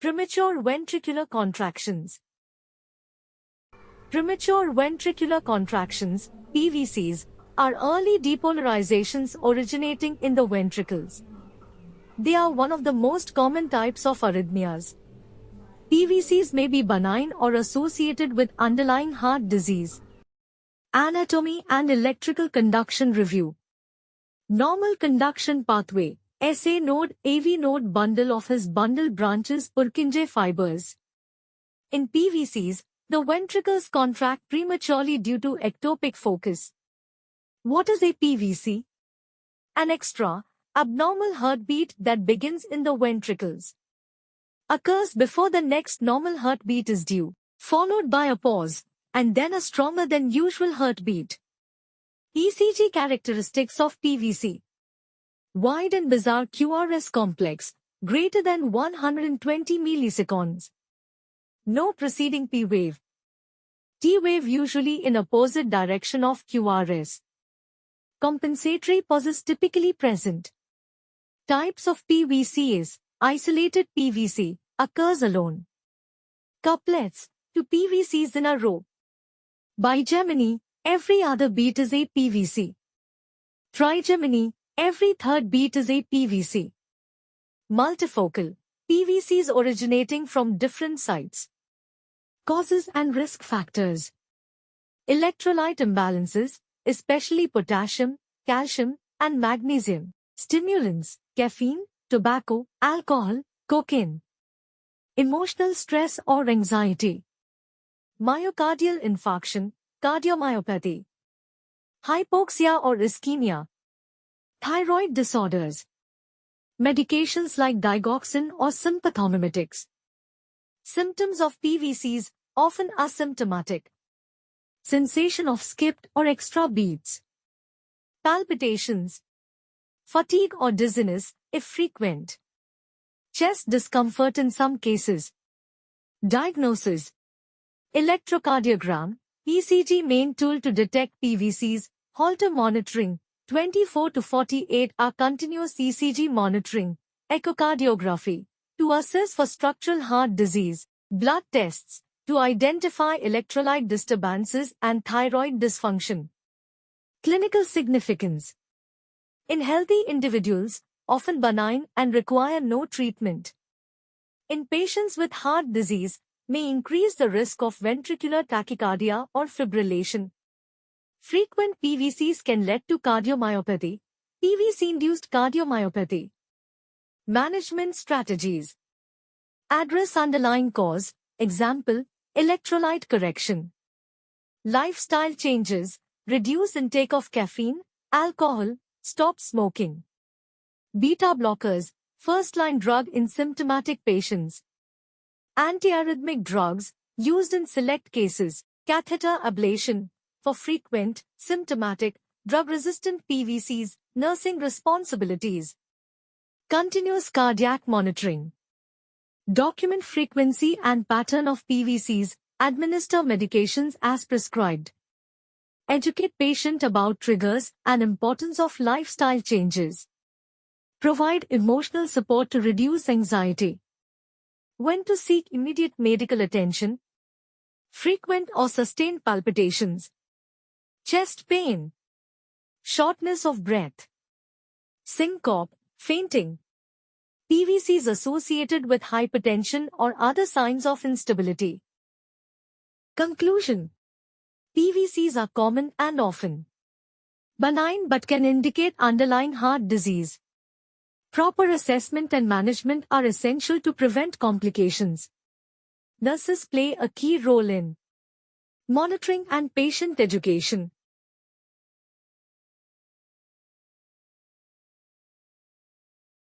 Premature ventricular contractions. Premature ventricular contractions, PVCs, are early depolarizations originating in the ventricles. They are one of the most common types of arrhythmias. PVCs may be benign or associated with underlying heart disease. Anatomy and electrical conduction review. Normal conduction pathway. SA node AV node bundle of his bundle branches Purkinje fibers. In PVCs, the ventricles contract prematurely due to ectopic focus. What is a PVC? An extra, abnormal heartbeat that begins in the ventricles. Occurs before the next normal heartbeat is due, followed by a pause, and then a stronger than usual heartbeat. ECG characteristics of PVC. Wide and bizarre QRS complex, greater than 120 milliseconds. No preceding P wave. T wave usually in opposite direction of QRS. Compensatory pauses typically present. Types of PVCs. Isolated PVC occurs alone. Couplets, two PVCs in a row. Bigeminy, every other beat is a PVC. Trigeminy, every third beat is a PVC. Multifocal, PVCs originating from different sites. Causes and risk factors. Electrolyte imbalances, especially potassium, calcium, and magnesium. Stimulants, caffeine, tobacco, alcohol, cocaine. Emotional stress or anxiety. Myocardial infarction, cardiomyopathy. Hypoxia or ischemia. Thyroid disorders. Medications like digoxin or sympathomimetics. Symptoms of PVCs, often asymptomatic. Sensation of skipped or extra beats. Palpitations. Fatigue or dizziness, if frequent. Chest discomfort in some cases. Diagnosis. Electrocardiogram, ECG main tool to detect PVCs, Holter monitoring, 24 to 48 hour continuous ECG monitoring, echocardiography, to assess for structural heart disease, blood tests, to identify electrolyte disturbances and thyroid dysfunction. Clinical significance. In healthy individuals, often benign and require no treatment. In patients with heart disease, may increase the risk of ventricular tachycardia or fibrillation. Frequent PVCs can lead to cardiomyopathy, PVC-induced cardiomyopathy. Management strategies. Address underlying cause, example, electrolyte correction. Lifestyle changes, reduce intake of caffeine, alcohol, stop smoking. Beta blockers, first-line drug in symptomatic patients. Antiarrhythmic drugs, used in select cases. Catheter ablation, for frequent, symptomatic, drug-resistant PVCs, nursing responsibilities. Continuous cardiac monitoring. Document frequency and pattern of PVCs, administer medications as prescribed. Educate patient about triggers and importance of lifestyle changes. Provide emotional support to reduce anxiety. When to seek immediate medical attention. Frequent or sustained palpitations. Chest pain. Shortness of breath. Syncope, fainting. PVCs associated with hypertension or other signs of instability. Conclusion. PVCs are common and often benign but can indicate underlying heart disease. Proper assessment and management are essential to prevent complications. Nurses play a key role in monitoring and patient education.